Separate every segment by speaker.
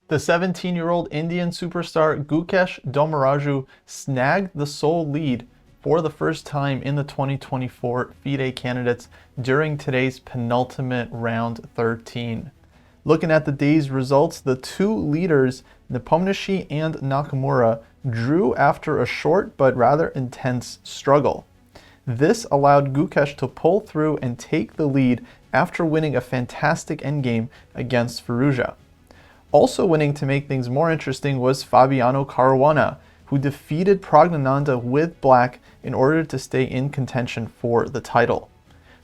Speaker 1: The 17-year-old Indian superstar Gukesh snagged the sole lead for the first time in the 2024 FIDE Candidates during today's penultimate round 13. Looking at the day's results, the two leaders, Nepomniachtchi and Nakamura, drew after a short but rather intense struggle. This allowed Gukesh to pull through and take the lead after winning a fantastic endgame against Firouzja. Also winning to make things more interesting was Fabiano Caruana, who defeated Praggnanandhaa with black in order to stay in contention for the title.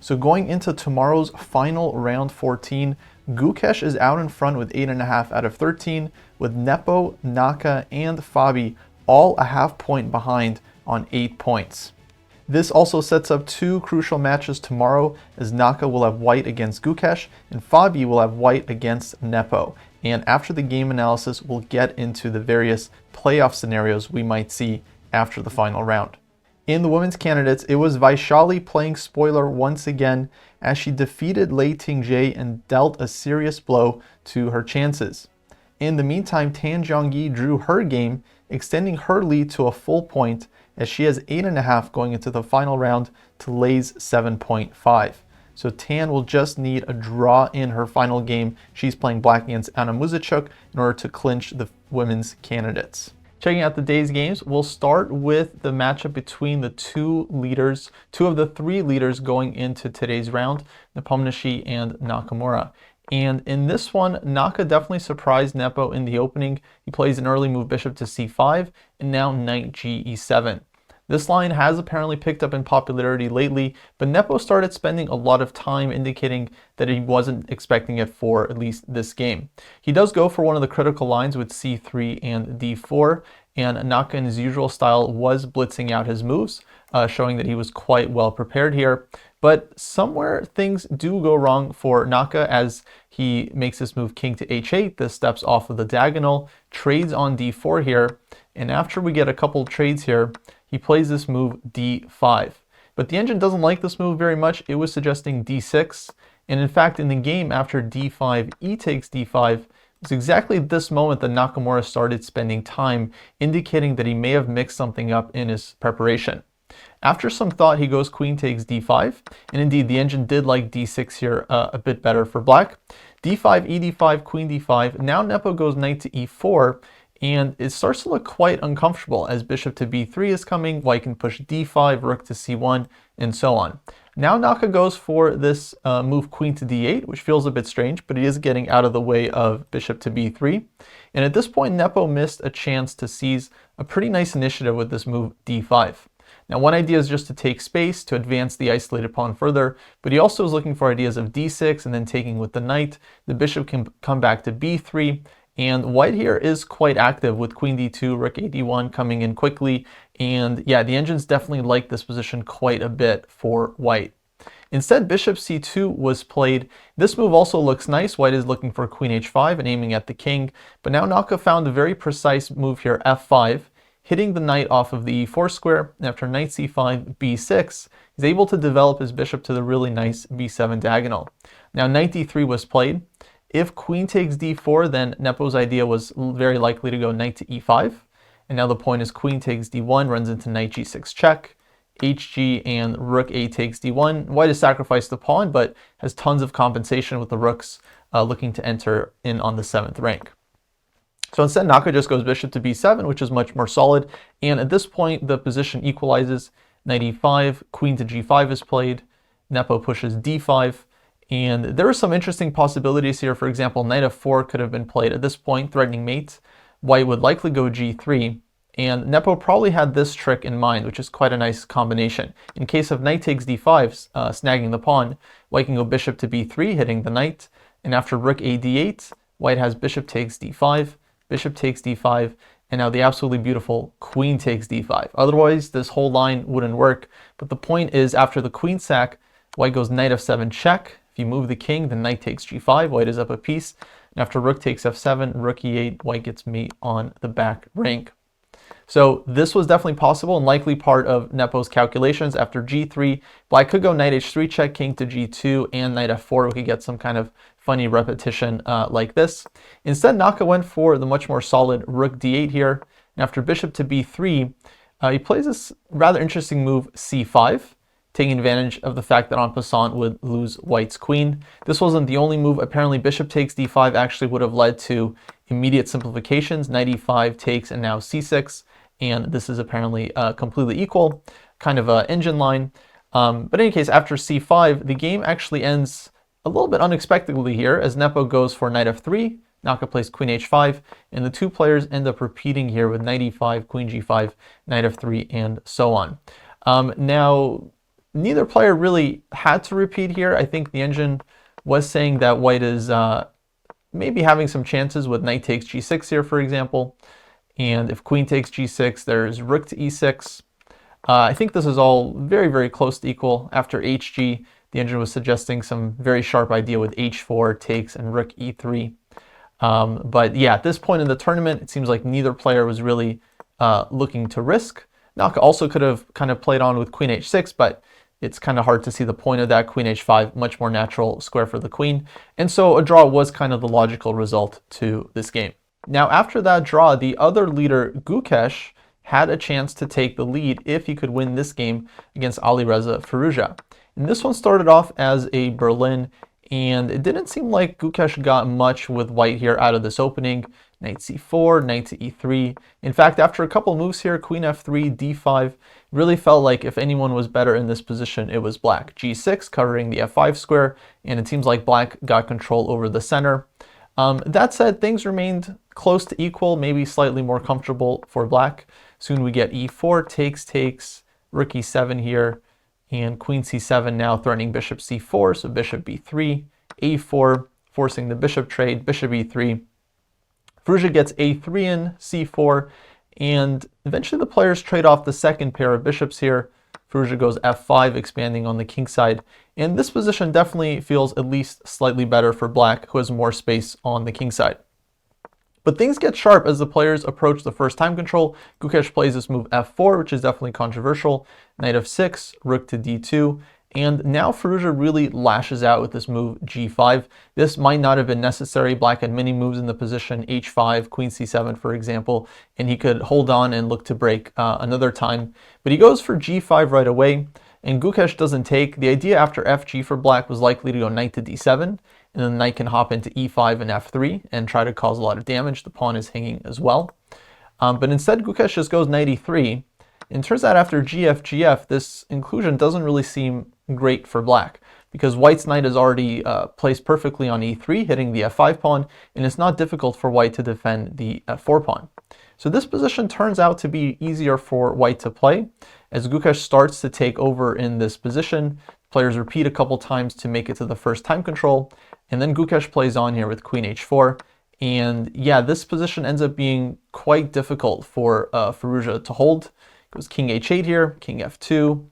Speaker 1: So going into tomorrow's final round 14, Gukesh is out in front with 8.5 out of 13, with Nepo, Naka, and Fabi all a half point behind on 8 points. This also sets up two crucial matches tomorrow, as Naka will have white against Gukesh and Fabi will have white against Nepo. And after the game analysis, we'll get into the various playoff scenarios we might see after the final round. In the women's candidates, it was Vaishali playing spoiler once again as she defeated Lei Tingjae and dealt a serious blow to her chances. In the meantime, Tan Zhongyi drew her game, extending her lead to a full point as she has 8.5 going into the final round to Lei's 7.5. So Tan will just need a draw in her final game. She's playing black against Anna Muzichuk in order to clinch the women's candidates. Checking out the day's games, we'll start with the matchup between the two of the three leaders going into today's round, Nepomniachtchi and Nakamura. And in this one, Naka definitely surprised Nepo in the opening. He plays an early move bishop to c5 and now knight g e7. This line has apparently picked up in popularity lately, but Nepo started spending a lot of time indicating that he wasn't expecting it for at least this game. He does go for one of the critical lines with c3 and d4, and Naka in his usual style was blitzing out his moves, showing that he was quite well prepared here. But somewhere things do go wrong for Naka as he makes this move king to h8. This steps off of the diagonal, trades on d4 here, and after we get a couple trades here, he plays this move d5. But the engine doesn't like this move very much. It was suggesting d6. And in fact, in the game after d5, e takes d5, it's exactly this moment that Nakamura started spending time indicating that he may have mixed something up in his preparation. After some thought, he goes queen takes d5. And indeed, the engine did like d6 here a bit better for black. d5, e d5, queen d5. Now Nepo goes knight to e4. And it starts to look quite uncomfortable as bishop to b3 is coming, white can push d5, rook to c1, and so on. Now Naka goes for this move queen to d8, which feels a bit strange, but he is getting out of the way of bishop to b3. And at this point, Nepo missed a chance to seize a pretty nice initiative with this move d5. Now one idea is just to take space to advance the isolated pawn further, but he also is looking for ideas of d6 and then taking with the knight. The bishop can come back to b3. And white here is quite active with queen d2, rook a d1 coming in quickly. And yeah, the engines definitely like this position quite a bit for white. Instead, bishop c2 was played. This move also looks nice. White is looking for queen h5 and aiming at the king. But now Naka found a very precise move here, f5, hitting the knight off of the e4 square. And after knight c5, b6, he's able to develop his bishop to the really nice b7 diagonal. Now knight d3 was played. If queen takes d4, then Nepo's idea was very likely to go knight to e5. And now the point is queen takes d1, runs into knight g6 check, hg, and rook a takes d1. White has sacrificed the pawn, but has tons of compensation with the rooks looking to enter in on the 7th rank. So instead, Naka just goes bishop to b7, which is much more solid. And at this point, the position equalizes. Knight e5, queen to g5 is played. Nepo pushes d5. And there are some interesting possibilities here. For example, knight f4 could have been played at this point, threatening mate. White would likely go g3. And Nepo probably had this trick in mind, which is quite a nice combination. In case of knight takes d5, snagging the pawn, white can go bishop to b3, hitting the knight. And after rook a d8, white has bishop takes d5, bishop takes d5, and now the absolutely beautiful queen takes d5. Otherwise, this whole line wouldn't work. But the point is, after the queen sack, white goes knight f7 check. If you move the king, then knight takes g5, white is up a piece. And after rook takes f7, rook e8, white gets mate on the back rank. So this was definitely possible and likely part of Nepo's calculations. After g3, black could go knight h3 check, king to g2, and knight f4. We could get some kind of funny repetition like this. Instead, Naka went for the much more solid rook d8 here. And after bishop to b3, he plays this rather interesting move c5, taking advantage of the fact that en passant would lose white's queen. This wasn't the only move. Apparently, bishop takes d5 actually would have led to immediate simplifications. Knight e5 takes, and now c6. And this is apparently completely equal, kind of an engine line. But in any case, after c5, the game actually ends a little bit unexpectedly here, as Nepo goes for knight f3, Naka plays queen h5, and the two players end up repeating here with knight e5, queen g5, knight f3, and so on. Now, neither player really had to repeat here. I think the engine was saying that white is maybe having some chances with knight takes g6 here, for example. And if queen takes g6, there's rook to e6. I think this is all very, very close to equal. After hg, the engine was suggesting some very sharp idea with h4 takes and rook e3. But yeah, at this point in the tournament, it seems like neither player was really looking to risk. Naka also could have kind of played on with queen h6, but it's kind of hard to see the point of that. Queen h5, much more natural square for the queen. And so a draw was kind of the logical result to this game. Now, after that draw, the other leader, Gukesh, had a chance to take the lead if he could win this game against Alireza Firouzja. And this one started off as a Berlin, and it didn't seem like Gukesh got much with white here out of this opening. Knight c4, knight to e3. In fact, after a couple moves here, queen f3, d5, really felt like if anyone was better in this position, it was black. g6 covering the f5 square, and it seems like black got control over the center. That said, things remained close to equal, maybe slightly more comfortable for black. Soon we get e4, takes, rook e7 here, and queen c7 now threatening bishop c4, so bishop b3, a4, forcing the bishop trade, bishop e3. Firouzja gets a3 in, c4, and eventually the players trade off the second pair of bishops here. Firouzja goes f5, expanding on the king side, and this position definitely feels at least slightly better for black, who has more space on the king side. But things get sharp as the players approach the first time control. Gukesh plays this move f4, which is definitely controversial. Knight f6, rook to d2, and now Firouzja really lashes out with this move g5. This might not have been necessary. Black had many moves in the position, h5, queen c7, for example, and he could hold on and look to break another time. But he goes for g5 right away, and Gukesh doesn't take. The idea after fg for black was likely to go knight to d7, and then the knight can hop into e5 and f3 and try to cause a lot of damage. The pawn is hanging as well. But instead, Gukesh just goes knight e3. And turns out after gf, this inclusion doesn't really seem great for black, because white's knight is already placed perfectly on e3, hitting the f5 pawn, and it's not difficult for white to defend the f4 pawn. So this position turns out to be easier for white to play. As Gukesh starts to take over in this position, players repeat a couple times to make it to the first time control, and then Gukesh plays on here with queen h4. And yeah, this position ends up being quite difficult for Firouzja to hold. Goes king h8 here, king f2,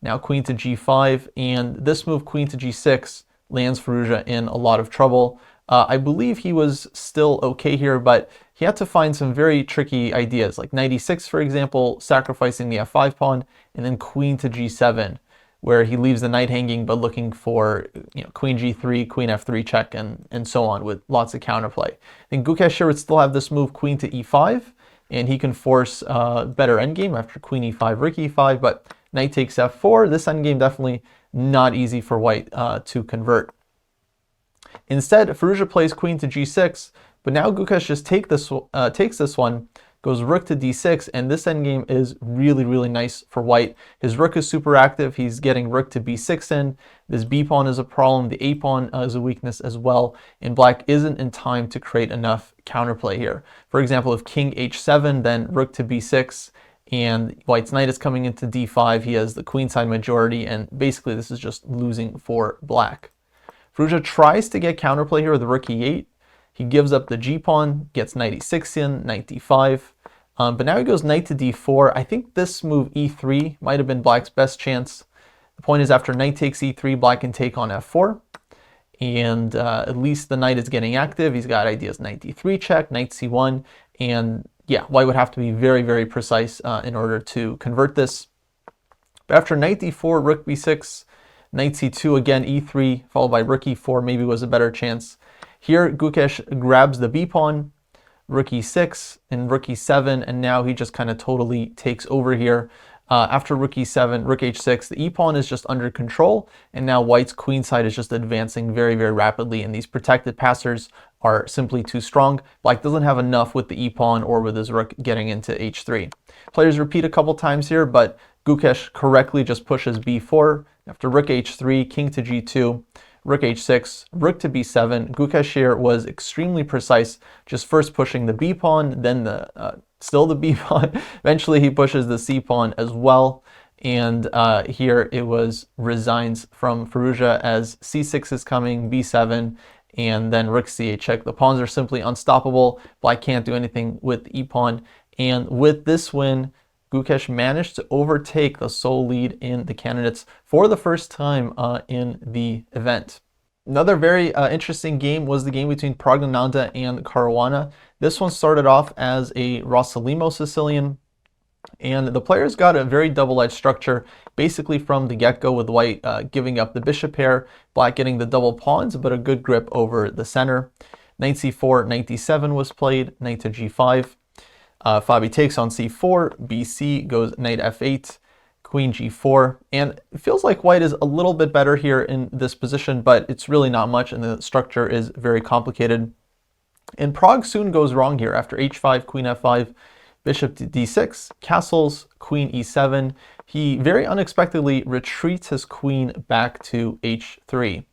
Speaker 1: now queen to g5, and this move, queen to g6, lands Firouzja in a lot of trouble. I believe he was still okay here, but he had to find some very tricky ideas, like knight e6, for example, sacrificing the f5 pawn, and then queen to g7, where he leaves the knight hanging, but looking for queen g3, queen f3 check, and so on, with lots of counterplay. I think Gukesh here would still have this move, queen to e5, and he can force better endgame after queen e5, rook e5, but knight takes f4. This endgame definitely not easy for white to convert. Instead, Firouzja plays queen to g6, but now Gukesh just takes this one, goes rook to d6, and this endgame is really, really nice for white. His rook is super active. He's getting rook to b6 in. This b pawn is a problem. The a pawn is a weakness as well, and black isn't in time to create enough counterplay here. For example, if king h7, then rook to b6, and white's knight is coming into d5, he has the queenside majority, and basically this is just losing for black. Firouzja tries to get counterplay here with rook e8. He gives up the g-pawn, gets knight e6 in, knight d5, but now he goes knight to d4. I think this move e3 might have been black's best chance. The point is, after knight takes e3, black can take on f4, and at least the knight is getting active. He's got ideas knight d3 check, knight c1, and yeah, white would have to be very, very precise in order to convert this. But after knight d4, rook b6, knight c2, again e3, followed by rook e4, maybe was a better chance. Here, Gukesh grabs the b pawn, rook e6, and rook e7, and now he just kind of totally takes over here. After rook e7, rook h6, the e-pawn is just under control, and now white's queenside is just advancing very, very rapidly, and these protected passers are simply too strong. Black doesn't have enough with the e-pawn or with his rook getting into h3. Players repeat a couple times here, but Gukesh correctly just pushes b4. After rook h3, king to g2, rook h6, rook to b7. Gukesh here was extremely precise, just first pushing the b pawn, then still the b pawn. Eventually he pushes the c pawn as well. And here it was resigns from Firouzja as c6 is coming, b7, and then rook c8 check. The pawns are simply unstoppable. Black can't do anything with the e pawn. And with this win, Gukesh managed to overtake the sole lead in the candidates for the first time in the event. Another very interesting game was the game between Praggnanandhaa and Caruana. This one started off as a Rossolimo Sicilian, and the players got a very double-edged structure basically from the get-go, with white giving up the bishop pair, black getting the double pawns, but a good grip over the center. Knight c4, knight d7 was played, knight to g5. Fabi takes on c4, bc goes knight f8, queen g4, and it feels like white is a little bit better here in this position, but it's really not much, and the structure is very complicated. And Pragg soon goes wrong here. After h5, queen f5, bishop to d6, castles, queen e7. He very unexpectedly retreats his queen back to h3.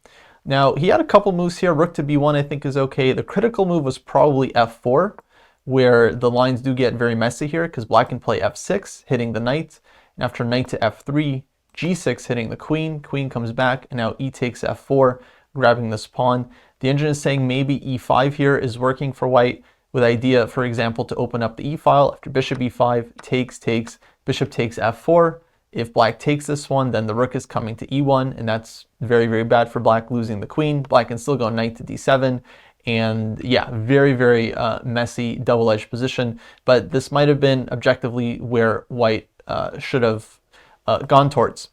Speaker 1: Now, he had a couple moves here. Rook to b1 I think is okay. The critical move was probably f4, where the lines do get very messy here because black can play f6, hitting the knight, and after knight to f3, g6 hitting the queen, queen comes back, and now e takes f4, grabbing this pawn. The engine is saying maybe e5 here is working for white, with idea, for example, to open up the e file. After bishop e5, takes, bishop takes f4. If black takes this one, then the rook is coming to e1, and that's very, very bad for black, losing the queen. Black can still go knight to d7, and yeah, very, very messy double-edged position, but this might have been objectively where white should have gone towards.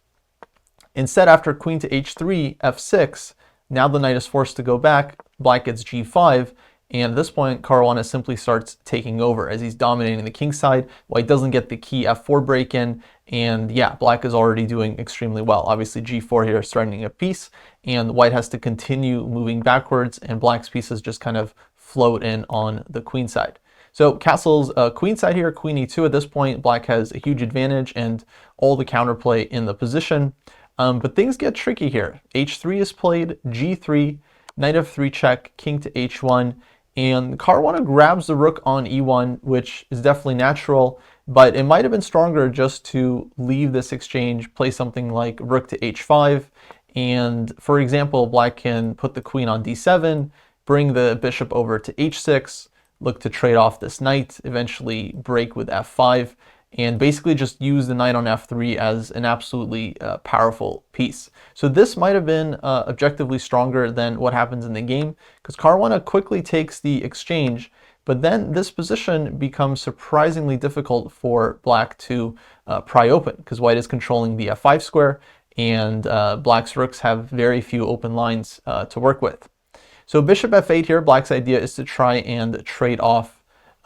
Speaker 1: Instead, after queen to h3, f6, now the knight is forced to go back, black gets g5, and at this point, Caruana simply starts taking over as he's dominating the king side. White doesn't get the key f4 break in, and yeah, black is already doing extremely well. Obviously, g4 here is threatening a piece, and white has to continue moving backwards, and black's pieces just kind of float in on the queen side. So castle's queen side here, queen e2. At this point, black has a huge advantage and all the counterplay in the position. But things get tricky here. h3 is played, g3, knight f3 check, king to h1, and Caruana grabs the rook on e1, which is definitely natural, but it might have been stronger just to leave this exchange, play something like rook to h5, and for example, black can put the queen on d7, bring the bishop over to h6, look to trade off this knight, eventually break with f5, and basically just use the knight on f3 as an absolutely powerful piece. So this might have been objectively stronger than what happens in the game, because Caruana quickly takes the exchange, but then this position becomes surprisingly difficult for black to pry open, because white is controlling the f5 square, and black's rooks have very few open lines to work with. So bishop f8 here, black's idea is to try and trade off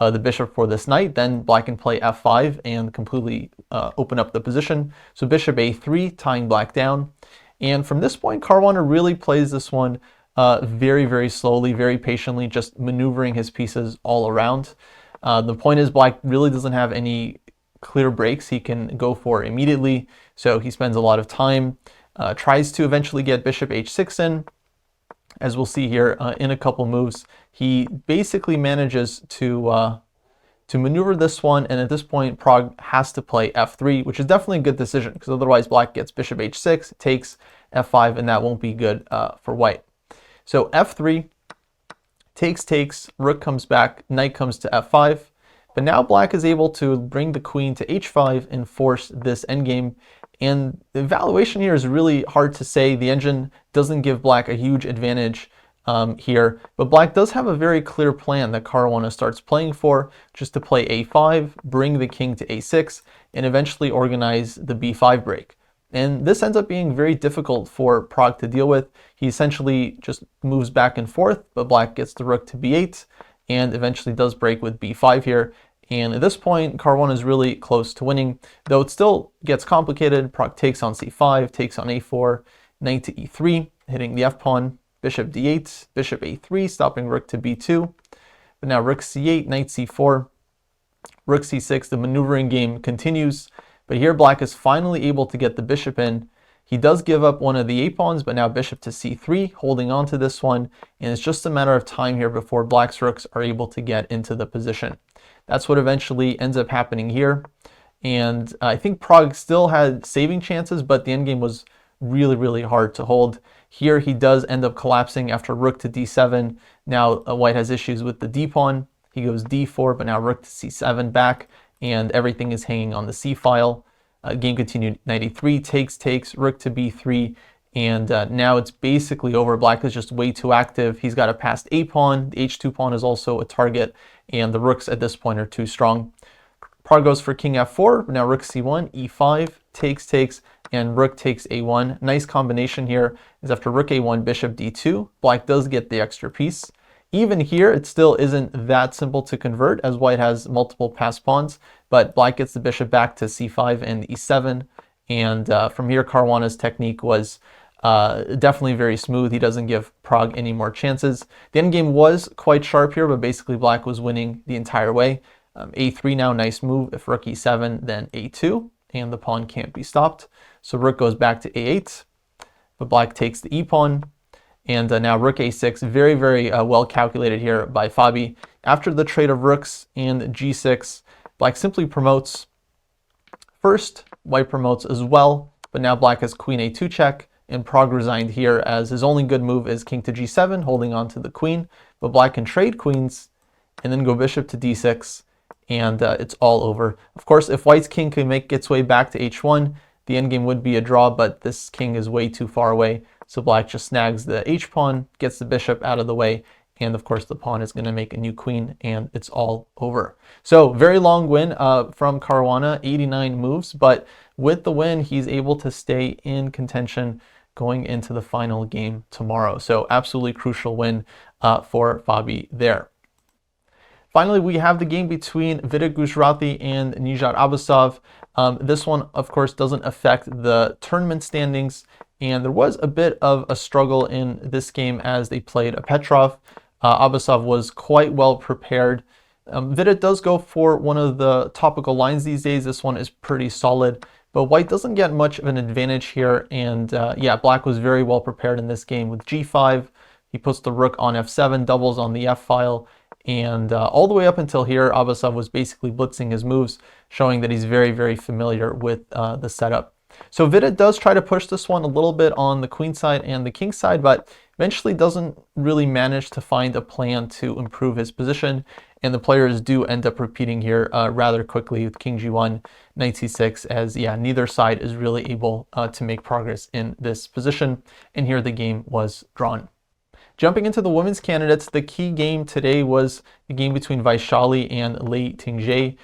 Speaker 1: the bishop for this knight, then black can play f5 and completely open up the position. So bishop a3, tying black down. And from this point, Caruana really plays this one very, very slowly, very patiently, just maneuvering his pieces all around. The point is, black really doesn't have any clear breaks he can go for immediately, so he spends a lot of time, tries to eventually get bishop h6 in. As we'll see here in a couple moves, he basically manages to maneuver this one, and at this point, Pragg has to play f3, which is definitely a good decision, because otherwise black gets bishop h6, takes f5, and that won't be good for white. So f3, takes, rook comes back, knight comes to f5, but now black is able to bring the queen to h5 and force this endgame. And the evaluation here is really hard to say. The engine doesn't give black a huge advantage here, but black does have a very clear plan that Caruana starts playing for, just to play a5, bring the king to a6, and eventually organize the b5 break. And this ends up being very difficult for Pragg to deal with. He essentially just moves back and forth, but black gets the rook to b8 and eventually does break with b5 here. And at this point, Caruana is really close to winning, though it still gets complicated. Pragg takes on c5, takes on a4, knight to e3, hitting the f-pawn, bishop d8, bishop a3, stopping rook to b2. But now rook c8, knight c4, rook c6, the maneuvering game continues. But here black is finally able to get the bishop in. He does give up one of the a-pawns, but now bishop to c3, holding on to this one. And it's just a matter of time here before black's rooks are able to get into the position. That's what eventually ends up happening here. And I think Pragg still had saving chances, but the endgame was really, really hard to hold. Here he does end up collapsing after rook to d7. Now white has issues with the d-pawn. He goes d4, but now rook to c7 back, and everything is hanging on the c-file. Game continued, knight e3, takes, rook to b3, and now it's basically over. Black is just way too active. He's got a passed a-pawn. The h2 pawn is also a target, and the rooks at this point are too strong. Pragg goes for king f4, now rook c1, e5, takes, and rook takes a1. Nice combination here is after rook a1, bishop d2, black does get the extra piece. Even here, it still isn't that simple to convert, as white has multiple passed pawns, but black gets the bishop back to c5 and e7, and from here, Caruana's technique was definitely very smooth. He doesn't give Pragg any more chances. The endgame was quite sharp here, but basically black was winning the entire way. a3 now, nice move. If rook e7, then a2, and the pawn can't be stopped. So rook goes back to a8, but black takes the e-pawn. And now rook a6, very, very well calculated here by FIDE. After the trade of rooks and g6, black simply promotes. First, white promotes as well, but now black has queen a2 check, and Pragg resigned here as his only good move is king to g7, holding on to the queen. But black can trade queens and then go bishop to d6, and it's all over. Of course, if white's king can make its way back to h1, the endgame would be a draw, but this king is way too far away. So black just snags the h-pawn, gets the bishop out of the way, and of course the pawn is going to make a new queen, and it's all over. So very long win from Caruana, 89 moves, but with the win, he's able to stay in contention going into the final game tomorrow. So absolutely crucial win for FIDE there. Finally, we have the game between Vidit Gujrathi and Nijat Abasov. This one, of course, doesn't affect the tournament standings, and there was a bit of a struggle in this game as they played a Petrov. Abasov was quite well prepared. Vidit does go for one of the topical lines these days. This one is pretty solid, but white doesn't get much of an advantage here, and yeah, black was very well prepared in this game with g5. He puts the rook on f7, doubles on the f-file, and all the way up until here, Abasov was basically blitzing his moves, showing that he's very, very familiar with the setup. So Vidit does try to push this one a little bit on the queen side and the king side, but eventually doesn't really manage to find a plan to improve his position. And the players do end up repeating here rather quickly with king g1, knight c6, as yeah, neither side is really able to make progress in this position. And here the game was drawn. Jumping into the women's candidates, the key game today was the game between Vaishali and Lei Tingzhe.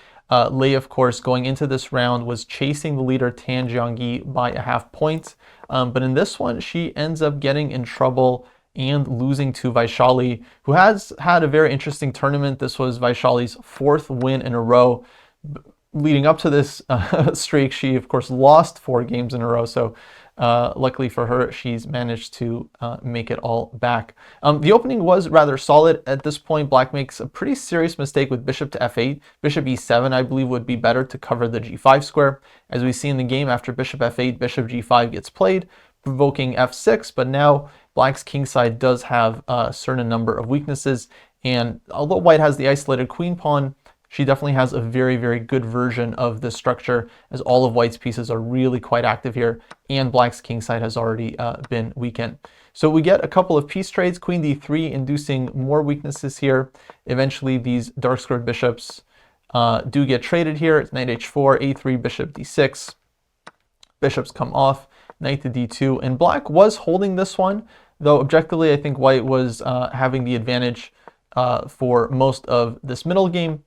Speaker 1: Lei, of course, going into this round was chasing the leader Tan Jiangyi by a half point. But in this one, she ends up getting in trouble and losing to Vaishali, who has had a very interesting tournament. This was Vaishali's fourth win in a row. Leading up to this streak, she, of course, lost 4 games in a row. So luckily for her, she's managed to make it all back. The opening was rather solid. At this point, black makes a pretty serious mistake with bishop to f8. Bishop e7, I believe, would be better to cover the g5 square. As we see in the game, after bishop f8, bishop g5 gets played, provoking f6. But now black's king side does have a certain number of weaknesses. And although white has the isolated queen pawn, she definitely has a very, very good version of this structure, as all of white's pieces are really quite active here, and black's king side has already been weakened. So we get a couple of piece trades, queen d3 inducing more weaknesses here. Eventually these dark squared bishops do get traded here. It's knight h4, a3, bishop d6. Bishops come off, knight to d2, and black was holding this one, though objectively I think white was having the advantage for most of this middle game.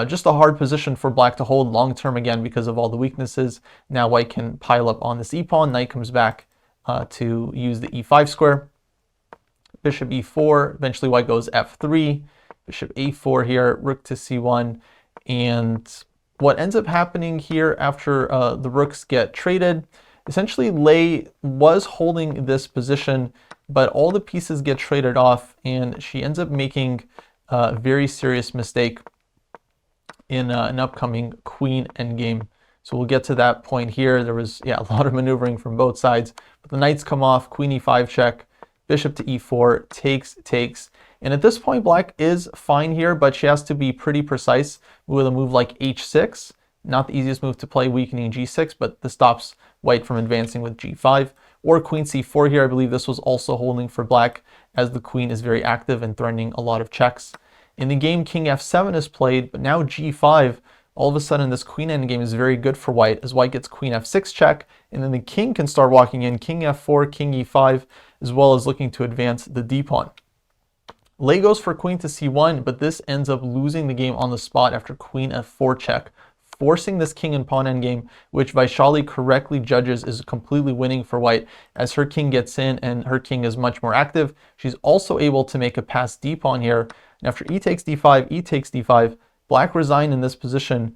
Speaker 1: Just a hard position for black to hold long term again because of all the weaknesses. Now white can pile up on this e-pawn. Knight comes back to use the e5 square. Bishop e4, eventually white goes f3, bishop a4 here, rook to c1, and what ends up happening here after the rooks get traded, essentially Lei was holding this position, but all the pieces get traded off, and she ends up making a very serious mistake in an upcoming queen endgame. So we'll get to that point here. There was, a lot of maneuvering from both sides, but the knights come off, queen e5 check, bishop to e4, takes. And at this point, black is fine here, but she has to be pretty precise with a move like h6. Not the easiest move to play, weakening g6, but this stops white from advancing with g5. Or queen c4 here. I believe this was also holding for black, as the queen is very active and threatening a lot of checks. In the game, king f7 is played, but now g5. All of a sudden, this queen endgame is very good for white, as white gets queen f6 check, and then the king can start walking in, king f4, king e5, as well as looking to advance the d-pawn. Lei goes for queen to c1, but this ends up losing the game on the spot after queen f4 check, forcing this king and pawn endgame, which Vaishali correctly judges is completely winning for white, as her king gets in and her king is much more active. She's also able to make a pass d-pawn here, and after e takes d5, black resigned in this position,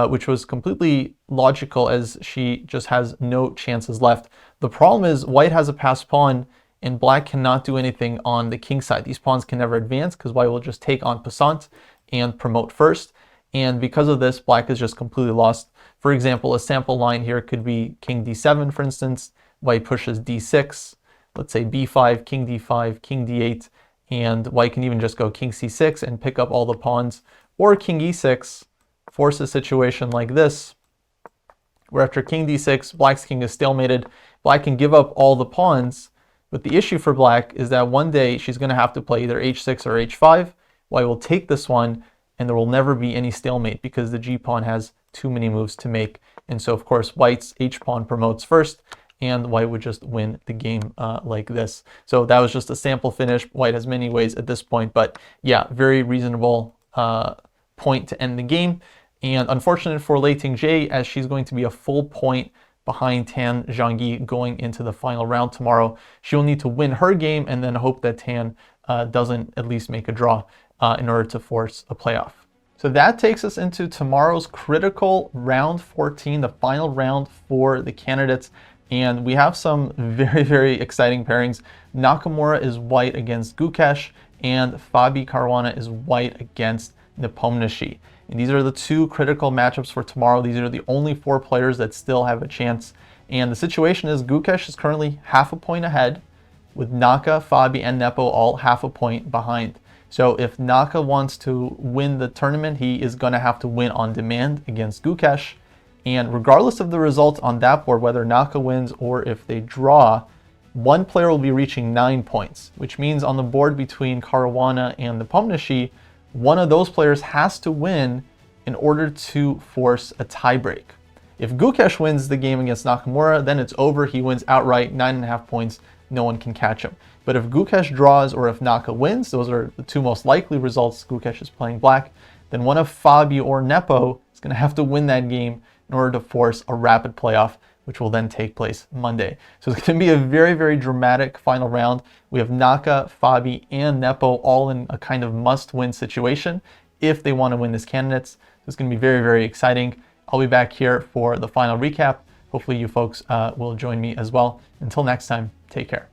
Speaker 1: which was completely logical as she just has no chances left. The problem is white has a passed pawn and black cannot do anything on the king side. These pawns can never advance because white will just take en passant and promote first. And because of this, black is just completely lost. For example, a sample line here could be king d7, for instance. White pushes d6, let's say b5, king d8, and white can even just go king c6 and pick up all the pawns. Or king e6, force a situation like this, where after king d6, black's king is stalemated. Black can give up all the pawns, but the issue for black is that one day she's going to have to play either h6 or h5. White will take this one, and there will never be any stalemate because the g-pawn has too many moves to make. And so, of course, white's h-pawn promotes first, and white would just win the game like this. So that was just a sample finish. White has many ways at this point, but yeah, very reasonable point to end the game. And unfortunate for Lei Tingjie, as she's going to be a full point behind Tan Zhangyi going into the final round tomorrow. She will need to win her game and then hope that Tan doesn't at least make a draw in order to force a playoff. So that takes us into tomorrow's critical round 14, the final round for the candidates. And we have some very, very exciting pairings. Nakamura is white against Gukesh, and FIDE Caruana is white against Nepomniachtchi. And these are the two critical matchups for tomorrow. These are the only 4 players that still have a chance. And the situation is Gukesh is currently half a point ahead, with Naka, FIDE, and Nepo all half a point behind. So if Naka wants to win the tournament, he is going to have to win on demand against Gukesh. And regardless of the result on that board, whether Naka wins or if they draw, one player will be reaching 9 points, which means on the board between Caruana and Nepomniachtchi, one of those players has to win in order to force a tiebreak. If Gukesh wins the game against Nakamura, then it's over. He wins outright, 9.5 points. No one can catch him. But if Gukesh draws or if Naka wins, those are the two most likely results. Gukesh is playing black. Then one of FIDE or Nepo is going to have to win that game in order to force a rapid playoff, which will then take place Monday. So it's going to be a very, very dramatic final round. We have Naka, FIDE, and Nepo all in a kind of must-win situation if they want to win this candidates. So it's going to be very, very exciting. I'll be back here for the final recap. Hopefully you folks will join me as well. Until next time, take care.